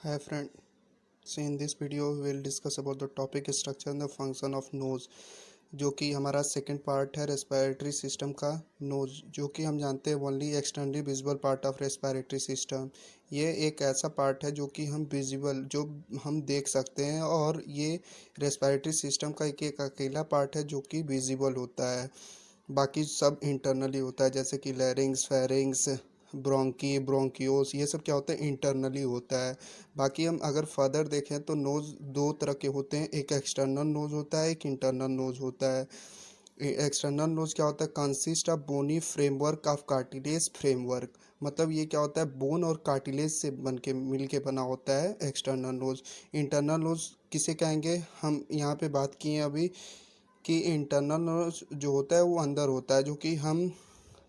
Hi friend, so in this video we will discuss about the topic structure and the function of nose, जो कि हमारा second part है respiratory system का। Knows जो कि हम जानते हैं only externally visible part of respiratory system. ये एक ऐसा पार्ट है जो कि हम विजिबल जो हम देख सकते हैं, और ये रेस्पिरेटरी सिस्टम का एक अकेला पार्ट है जो कि विजिबल होता है। बाकी सब इंटरनली होता है, जैसे कि लैरिंग्स, फेरिंग्स, ब्रोंकी, ब्रोंकियोस, ये सब क्या होता है, इंटरनली होता है। बाकी हम अगर फर्दर देखें तो नोज़ दो तरह के होते हैं, एक एक्सटर्नल नोज़ होता है, एक इंटरनल नोज़ होता है। एक्सटर्नल नोज़ क्या होता है, consist of bony framework of cartilage framework. मतलब ये क्या होता है, बोन और कार्टिलेज से बन के मिल के बना होता है एक्सटर्नल नोज़। इंटरनल नोज़ किसे कहेंगे, हम यहाँ पे बात किए हैं अभी कि इंटरनल नोज़ जो होता है वो अंदर होता है, जो कि हम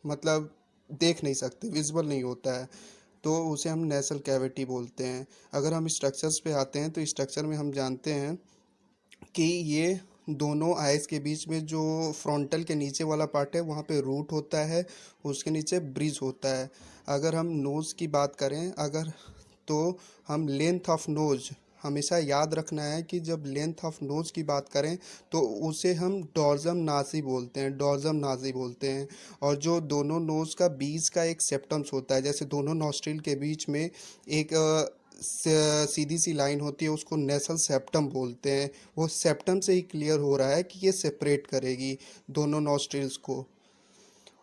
मतलब देख नहीं सकते, विजिबल नहीं होता है, तो उसे हम नेसल कैविटी बोलते हैं। अगर हम स्ट्रक्चर्स पे आते हैं तो स्ट्रक्चर में हम जानते हैं कि ये दोनों आइस के बीच में जो फ्रंटल के नीचे वाला पार्ट है वहाँ पे रूट होता है, उसके नीचे ब्रिज होता है। अगर हम नोज़ की बात करें, अगर तो हम लेंथ ऑफ नोज हमेशा याद रखना है कि जब लेंथ ऑफ नोज की बात करें तो उसे हम डॉर्जम नासी बोलते हैं, डॉर्जम नासी बोलते हैं। और जो दोनों नोज का बीच का एक सेप्टम्स होता है, जैसे दोनों नॉस्ट्रिल के बीच में एक सीधी सी लाइन होती है, उसको नेसल सेप्टम बोलते हैं। वो सेप्टम से ही क्लियर हो रहा है कि ये सेपरेट करेगी दोनों नॉस्ट्रिल्स को।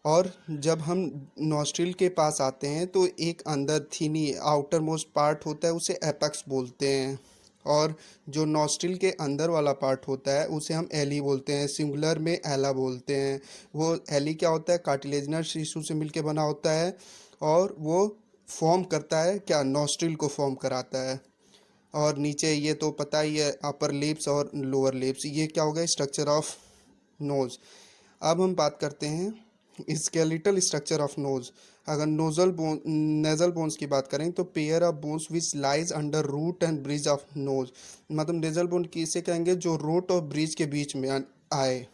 और जब हम नॉस्ट्रिल के पास आते हैं तो एक अंदर थीनी आउटर मोस्ट पार्ट होता है, उसे एपेक्स बोलते हैं। और जो नॉस्ट्रिल के अंदर वाला पार्ट होता है उसे हम एली बोलते हैं, सिंगुलर में एला बोलते हैं। वो एली क्या होता है, कार्टिलेजनस टिश्यू से मिलके बना होता है, और वो फॉर्म करता है क्या, नॉस्ट्रिल को फॉर्म कराता है। और नीचे ये तो पता ही है, अपर लिप्स और लोअर लिप्स, ये क्या हो गया, स्ट्रक्चर ऑफ नोज़। अब हम बात करते हैं स्केलेटल स्ट्रक्चर ऑफ नोज। अगर नोजल बोन नेजल बोन्स की बात करें तो pair of bones which lies under root and bridge of nose. मतलब नेजल बोन किसे कहेंगे, जो रूट और ब्रिज के बीच में आए।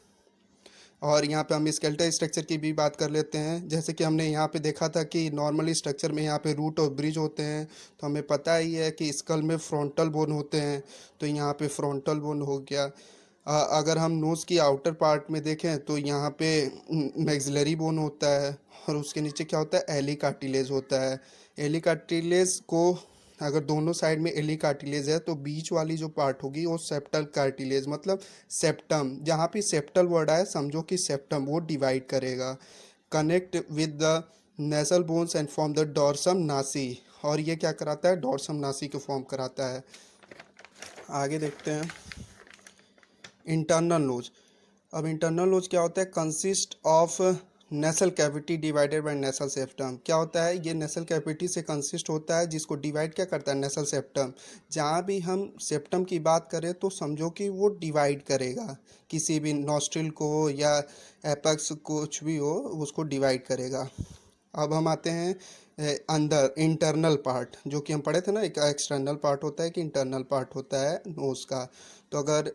और यहाँ पे हम स्केलेटल स्ट्रक्चर की भी बात कर लेते हैं। जैसे कि हमने यहाँ पे देखा था कि नॉर्मली स्ट्रक्चर में यहाँ पे रूट और ब्रिज होते हैं, तो हमें पता ही है कि स्कल में फ्रंटल बोन होते हैं, तो यहाँ पे फ्रंटल बोन हो गया। अगर हम नोज़ की आउटर पार्ट में देखें तो यहाँ पे मैक्सिलरी बोन होता है, और उसके नीचे क्या होता है, एली कार्टिलेज होता है। एली कार्टिलेज को अगर दोनों साइड में एली कार्टिलेज है तो बीच वाली जो पार्ट होगी वो सेप्टल कार्टिलेज, मतलब सेप्टम, जहाँ पे सेप्टल वर्ड आए समझो कि सेप्टम वो डिवाइड करेगा, connect with the nasal bones and form the dorsum nasi. और ये क्या कराता है, डॉर्सम नासी को फॉर्म कराता है। आगे देखते हैं इंटरनल नोज। अब इंटरनल नोज क्या होता है, consist of nasal cavity divided by nasal septum. क्या होता है, ये नेसल कैविटी से कंसिस्ट होता है, जिसको डिवाइड क्या करता है, नेसल सेप्टम। जहाँ भी हम सेप्टम की बात करें तो समझो कि वो डिवाइड करेगा, किसी भी नॉस्ट्रिल को या एपेक्स कुछ भी हो उसको डिवाइड करेगा। अब हम आते हैं अंदर इंटरनल पार्ट, जो कि हम पढ़े थे ना, एक एक्सटर्नल पार्ट होता है कि इंटरनल पार्ट होता है नोज़ का। तो अगर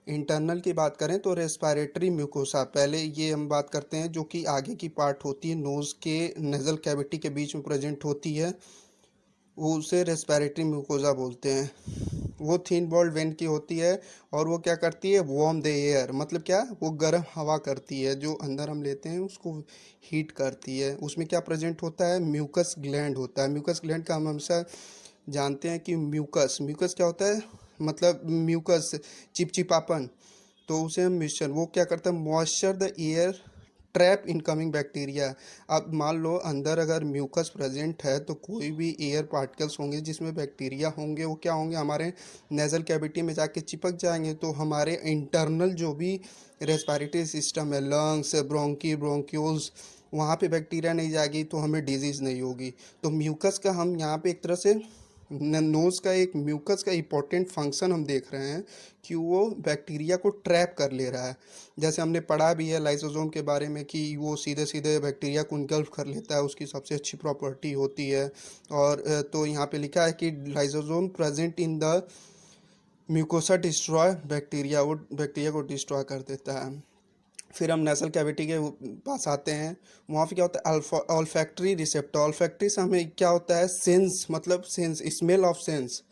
इंटरनल की बात करें तो रेस्पिरेटरी म्यूकोसा, पहले ये हम बात करते हैं, जो कि आगे की पार्ट होती है नोज़ के नेजल कैविटी के बीच में प्रेजेंट होती है, वो उसे रेस्पिरेटरी म्यूकोसा बोलते हैं। वो थिन वॉल्ड वेन की होती है, और वो क्या करती है, वार्म द एयर, मतलब क्या, वो गर्म हवा करती है, जो अंदर हम लेते हैं उसको हीट करती है। उसमें क्या प्रेजेंट होता है, म्यूकस ग्लैंड होता है। म्यूकस ग्लैंड का हम हमेशा जानते हैं कि म्यूकस, म्यूकस क्या होता है, मतलब म्यूकस चिपचिपापन, तो उसे हम मिश्रण, वो क्या करता है, moisture the air trap incoming bacteria. अब मान लो अंदर अगर म्यूकस प्रेजेंट है तो कोई भी एयर पार्टिकल्स होंगे जिसमें बैक्टीरिया होंगे, वो क्या होंगे, हमारे नेजल कैविटी में जाके चिपक जाएंगे, तो हमारे इंटरनल जो भी रेस्पिरेटरी सिस्टम है, लंग्स, ब्रोंकी, ब्रोंक्यूल्स, वहाँ पे बैक्टीरिया नहीं जाएगी तो हमें डिजीज़ नहीं होगी। तो म्यूकस का हम यहाँ पे एक तरह से नोज़ का एक म्यूकस का इम्पोर्टेंट फंक्शन हम देख रहे हैं कि वो बैक्टीरिया को ट्रैप कर ले रहा है। जैसे हमने पढ़ा भी है लाइसोसोम के बारे में कि वो सीधे सीधे बैक्टीरिया को इनगल्फ कर लेता है, उसकी सबसे अच्छी प्रॉपर्टी होती है। और तो यहाँ पे लिखा है कि lysosome present in the mucosa destroy bacteria, वो बैक्टीरिया को डिस्ट्रॉय कर देता है। फिर हम नेसल कैविटी के पास आते हैं, वहाँ पे क्या होता है, ऑल्फैक्टरी रिसेप्टर। ऑल्फैक्टरी से हमें क्या होता है, सेंस, मतलब सेंस, स्मेल ऑफ सेंस।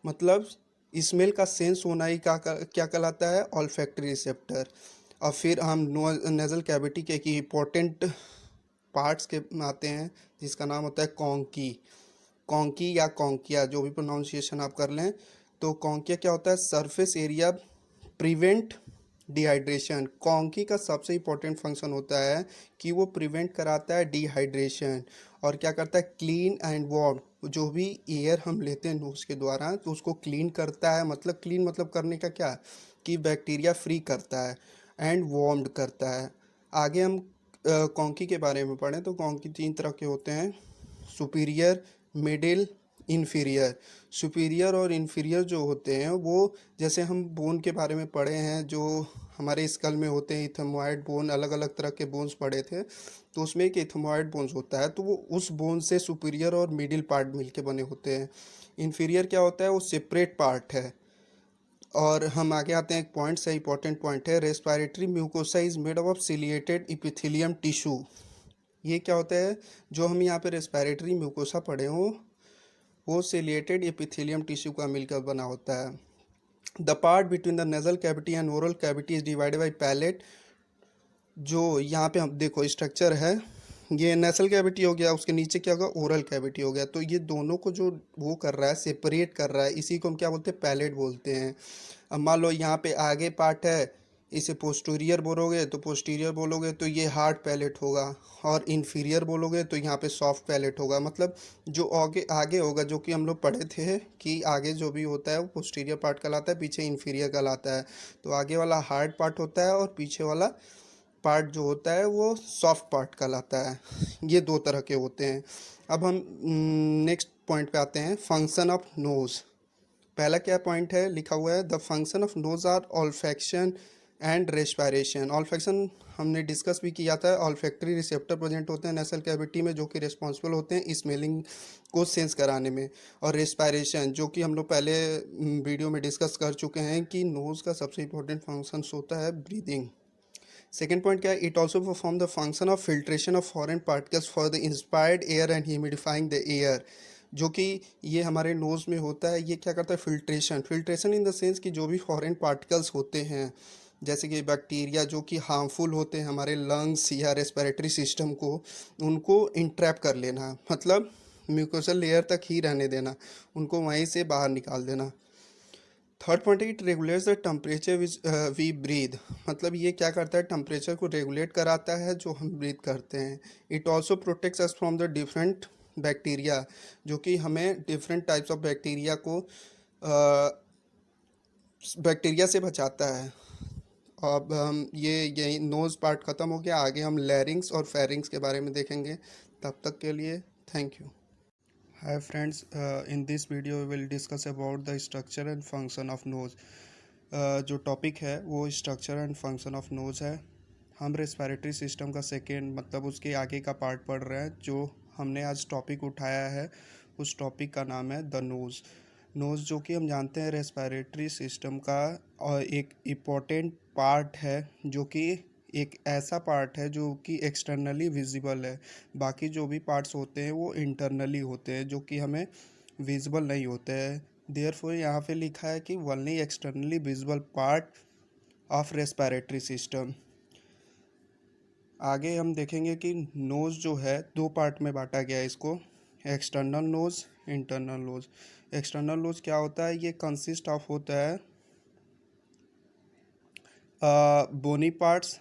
मतलब स्मेल का सेंस होना ही क्या कहलाता है, ऑल्फैक्टरी रिसेप्टर। और फिर हम नेजल कैविटी के एक इम्पोर्टेंट पार्ट्स के आते हैं जिसका नाम होता है कॉन्की। कॉन्की या कॉन्किया, जो भी प्रोनाउंसिएशन आप कर लें। तो कॉन्किया क्या होता है, सरफेस एरिया प्रिवेंट डिहाइड्रेशन। कॉन्की का सबसे इम्पोर्टेंट फंक्शन होता है कि वो प्रिवेंट कराता है डिहाइड्रेशन, और क्या करता है, क्लीन एंड वार्म। जो भी एयर हम लेते हैं नोज के द्वारा तो उसको क्लीन करता है, मतलब क्लीन मतलब करने का क्या, कि बैक्टीरिया फ्री करता है, एंड वार्म्ड करता है। आगे हम कॉन्की के बारे में पढ़ें तो कॉन्की 3 तरह के होते हैं, सुपीरियर, मिडिल, इन्फीरियर। सुपीरियर और इन्फीरियर जो होते हैं वो, जैसे हम बोन के बारे में पढ़े हैं, जो हमारे स्कल में होते हैं इथेमॉइड बोन, अलग अलग तरह के बोन्स पढ़े थे, तो उसमें एक इथेमॉइड बोन्स होता है, तो वो उस बोन से सुपीरियर और मिडिल पार्ट मिलके बने होते हैं। इन्फीरियर क्या होता है, वो सेपरेट पार्ट है। और हम आगे आते हैं, एक पॉइंट से इंपॉर्टेंट पॉइंट है, respiratory mucosa is made of ciliated epithelium tissue. ये क्या होता है, जो हम यहाँ पे रेस्पिरेटरी म्यूकोसा पढ़े हों वो सिलिएटेड एपिथेलियम टिश्यू का मिलकर बना होता है। The part between the nasal cavity and oral cavity is divided by palate. जो यहाँ पे हम देखो स्ट्रक्चर है, ये नेसल कैविटी हो गया, उसके नीचे क्या होगा, ओरल कैविटी हो गया। तो ये दोनों को जो वो कर रहा है, सेपरेट कर रहा है, इसी को हम क्या बोलते हैं, पैलेट बोलते हैं। अब मान लो यहाँ पे आगे पार्ट है, इसे पोस्टीरियर बोलोगे तो पोस्टीरियर बोलोगे तो ये हार्ड पैलेट होगा, और इन्फीरियर बोलोगे तो यहाँ पे सॉफ्ट पैलेट होगा। मतलब जो आगे आगे होगा, जो कि हम लोग पढ़े थे कि आगे जो भी होता है वो पोस्टीरियर पार्ट कहलाता है, पीछे इन्फीरियर कहलाता है। तो आगे वाला हार्ड पार्ट होता है और पीछे वाला पार्ट जो होता है वो सॉफ्ट पार्ट कहलाता है। ये 2 तरह के होते हैं। अब हम नेक्स्ट पॉइंट पे आते हैं, फंक्शन ऑफ नोज़। पहला क्या पॉइंट है, लिखा हुआ है, the function of nose are olfaction and respiration. Olfaction हमने डिस्कस भी किया था, ऑल्फैक्टरी रिसेप्टर प्रेजेंट होते हैं नेसल कैविटी में, जो कि रिस्पॉन्सिबल होते हैं स्मेलिंग को सेंस कराने में। और रेस्पिरेशन, जो कि हम लोग पहले वीडियो में डिस्कस कर चुके हैं कि नोज़ का सबसे इंपॉर्टेंट फंक्शन होता है ब्रीदिंग। सेकेंड पॉइंट क्या है, it also perform the function of filtration of foreign particles for the inspired air and humidifying the air. जो कि ये हमारे नोज़ में होता है, ये क्या करता है, filtration. Filtration in the sense कि जो भी फॉरेन पार्टिकल्स होते हैं, जैसे कि बैक्टीरिया जो कि हार्मफुल होते हैं हमारे लंग्स या रेस्पिरेटरी सिस्टम को, उनको इंट्रैप कर लेना, मतलब म्यूकोसल लेयर तक ही रहने देना, उनको वहीं से बाहर निकाल देना। थर्ड पॉइंट है, it regulates the temperature which we breathe. मतलब ये क्या करता है, टेम्परेचर को रेगुलेट कराता है जो हम ब्रीथ करते हैं। It also protects us from the different bacteria, जो कि हमें डिफरेंट टाइप्स ऑफ बैक्टीरिया को बैक्टीरिया से बचाता है। अब हम ये यही नोज़ पार्ट ख़त्म हो गया, आगे हम लैरिंग्स और फेरिंग्स के बारे में देखेंगे। तब तक के लिए thank you. Hi friends, in this video we will discuss about the structure and function of nose. जो टॉपिक है वो structure and function of nose है। हम रेस्पिरेटरी सिस्टम का सेकेंड मतलब उसके आगे का पार्ट पढ़ रहे हैं। जो हमने आज टॉपिक उठाया है उस टॉपिक का नाम है द नोज़। नोज़ जो कि हम जानते हैं रेस्पिरेटरी सिस्टम का और एक इम्पॉर्टेंट पार्ट है, जो कि एक ऐसा पार्ट है जो कि एक्सटर्नली विजिबल है। बाकी जो भी पार्ट्स होते हैं वो इंटरनली होते हैं, जो कि हमें विजिबल नहीं होते हैं। देयरफॉर यहाँ पे लिखा है कि only externally visible part of respiratory system. आगे हम देखेंगे कि नोज़ जो है 2 पार्ट में बांटा गया है इसको, external nose, internal nose. External nose क्या होता है, ये कंसिस्ट ऑफ होता है बोनी पार्ट्स